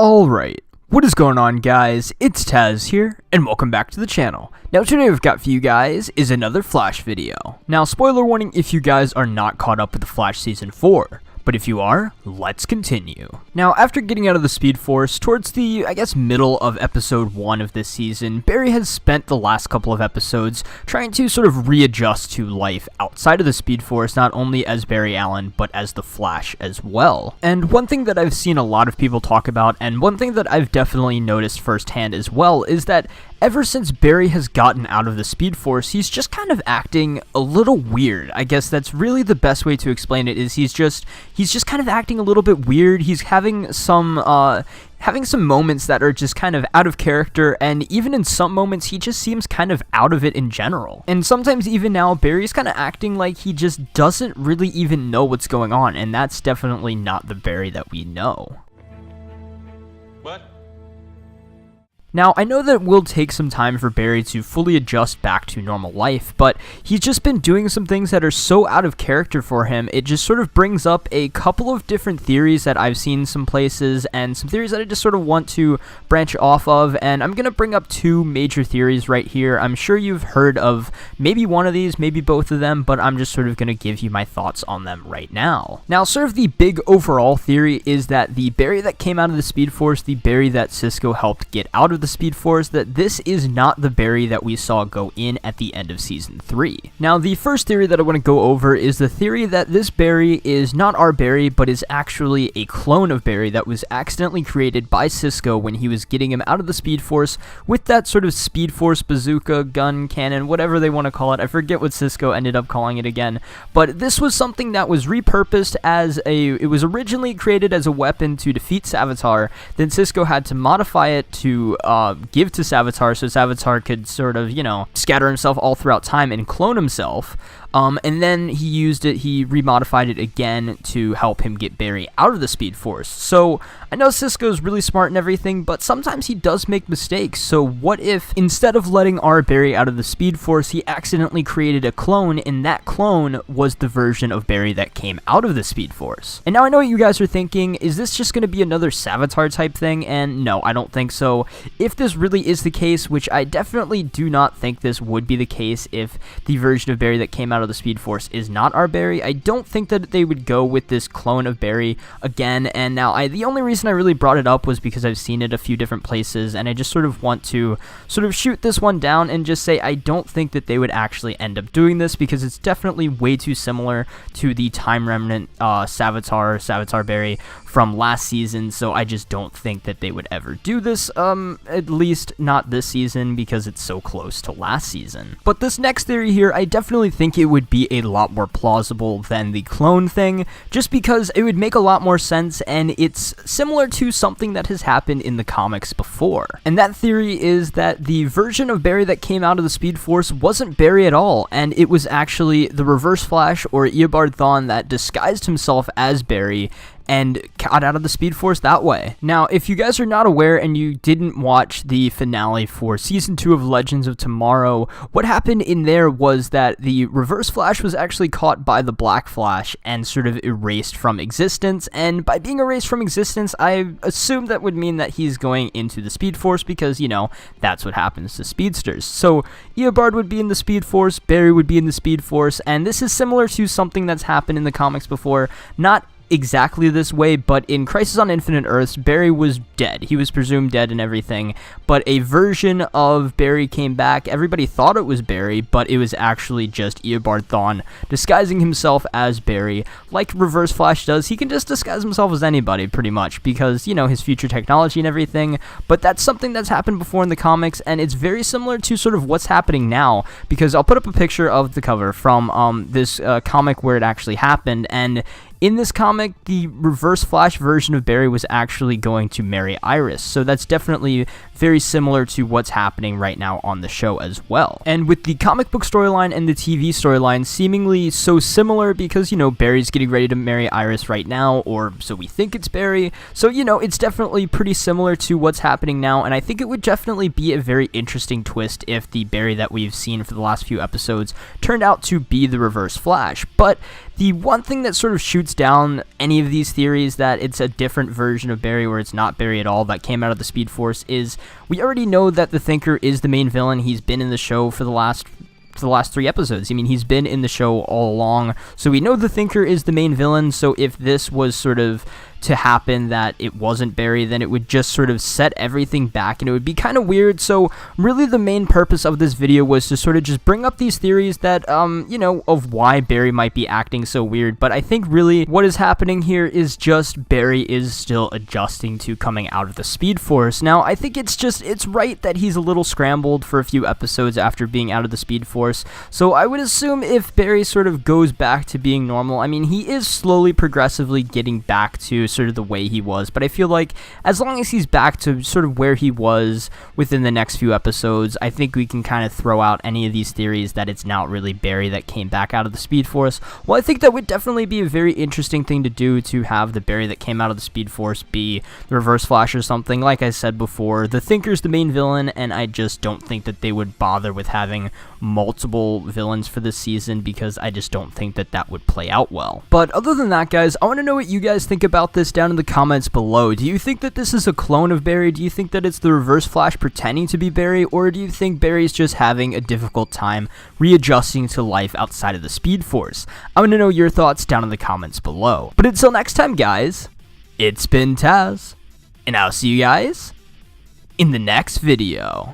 Alright, what is going on guys? It's Tazz here, and welcome back to the channel. Now today we've got for you guys is another Flash video. Now spoiler warning if you guys are not caught up with the Flash Season 4. But if you are, let's continue. Now, after getting out of the Speed Force, towards the, middle of episode 1 of this season, Barry has spent the last couple of episodes trying to sort of readjust to life outside of the Speed Force, not only as Barry Allen, but as the Flash as well. And one thing that I've seen a lot of people talk about, and one thing that I've definitely noticed firsthand as well, is that ever since Barry has gotten out of the Speed Force, he's just kind of acting a little weird. I guess that's really the best way to explain it, is he's just kind of acting a little bit weird. He's having some moments that are just kind of out of character, and even in some moments he just seems kind of out of it in general. And sometimes even now Barry's kind of acting like he just doesn't really even know what's going on, and that's definitely not the Barry that we know. What? Now, I know that it will take some time for Barry to fully adjust back to normal life, but he's just been doing some things that are so out of character for him. It just sort of brings up a couple of different theories that I've seen some places, and some theories that I just sort of want to branch off of, and I'm going to bring up two major theories right here. I'm sure you've heard of maybe one of these, maybe both of them, but I'm just sort of going to give you my thoughts on them right now. Now, sort of the big overall theory is that the Barry that came out of the Speed Force, the Barry that Cisco helped get out of the Speed Force, that this is not the Barry that we saw go in at the end of Season 3. Now, the first theory that I want to go over is the theory that this Barry is not our Barry, but is actually a clone of Barry that was accidentally created by Cisco when he was getting him out of the Speed Force with that sort of Speed Force bazooka, gun, cannon, whatever they want to call it. I forget what Cisco ended up calling it again, but this was something that was repurposed as it was originally created as a weapon to defeat Savitar. Then Cisco had to modify it to give to Savitar so Savitar could sort of, scatter himself all throughout time and clone himself. And then he remodified it again to help him get Barry out of the Speed Force. So, I know Cisco's really smart and everything, but sometimes he does make mistakes. So what if, instead of letting our Barry out of the Speed Force, he accidentally created a clone, and that clone was the version of Barry that came out of the Speed Force? And now I know what you guys are thinking, is this just going to be another Savitar type thing? And no, I don't think so. If this really is the case, which I definitely do not think this would be the case if the version of Barry that came out of the Speed Force is not our Barry, I don't think that they would go with this clone of Barry again. And now the only reason I really brought it up was because I've seen it a few different places, and I just sort of want to sort of shoot this one down and just say I don't think that they would actually end up doing this, because it's definitely way too similar to the Time Remnant Savitar Barry from last season, so I just don't think that they would ever do this, at least not this season, because it's so close to last season. But this next theory here, I definitely think it would be a lot more plausible than the clone thing, just because it would make a lot more sense, and it's similar to something that has happened in the comics before. And that theory is that the version of Barry that came out of the Speed Force wasn't Barry at all, and it was actually the Reverse Flash, or Eobard Thawne, that disguised himself as Barry and got out of the Speed Force that way. Now, if you guys are not aware and you didn't watch the finale for Season 2 of Legends of Tomorrow, what happened in there was that the Reverse Flash was actually caught by the Black Flash and sort of erased from existence, and by being erased from existence, I assume that would mean that he's going into the Speed Force, because, that's what happens to speedsters. So, Eobard would be in the Speed Force, Barry would be in the Speed Force, and this is similar to something that's happened in the comics before, not exactly this way, but in Crisis on Infinite Earths, Barry was dead. He was presumed dead and everything, but a version of Barry came back. Everybody thought it was Barry, but it was actually just Eobard Thawne disguising himself as Barry. Like Reverse Flash does, he can just disguise himself as anybody, pretty much, because, his future technology and everything, but that's something that's happened before in the comics, and it's very similar to sort of what's happening now, because I'll put up a picture of the cover from this comic where it actually happened, and in this comic, the Reverse Flash version of Barry was actually going to marry Iris, so that's definitely very similar to what's happening right now on the show as well. And with the comic book storyline and the TV storyline seemingly so similar, because, Barry's getting ready to marry Iris right now, or so we think it's Barry, so, it's definitely pretty similar to what's happening now, and I think it would definitely be a very interesting twist if the Barry that we've seen for the last few episodes turned out to be the Reverse Flash. But The one thing that sort of shoots down any of these theories that it's a different version of Barry or it's not Barry at all that came out of the Speed Force is we already know that the Thinker is the main villain. He's been in the show for the last 3 episodes. I mean, he's been in the show all along, so we know the Thinker is the main villain. So if this was sort of to happen that it wasn't Barry, then it would just sort of set everything back and it would be kind of weird. So really the main purpose of this video was to sort of just bring up these theories that of why Barry might be acting so weird. But I think really what is happening here is just Barry is still adjusting to coming out of the Speed Force. Now I think it's right that he's a little scrambled for a few episodes after being out of the Speed Force. So I would assume if Barry sort of goes back to being normal, I mean, he is slowly progressively getting back to sort of the way he was, but I feel like as long as he's back to sort of where he was within the next few episodes, I think we can kind of throw out any of these theories that it's not really Barry that came back out of the Speed Force. Well, I think that would definitely be a very interesting thing to do, to have the Barry that came out of the Speed Force be the Reverse Flash or something. Like I said before, the Thinker's the main villain, and I just don't think that they would bother with having multiple villains for this season, because I just don't think that that would play out well. But other than that, guys, I want to know what you guys think about this down in the comments below. Do you think that this is a clone of Barry? Do you think that it's the Reverse Flash pretending to be Barry? Or do you think Barry's just having a difficult time readjusting to life outside of the Speed Force? I want to know your thoughts down in the comments below. But until next time, guys, it's been Tazz, and I'll see you guys in the next video.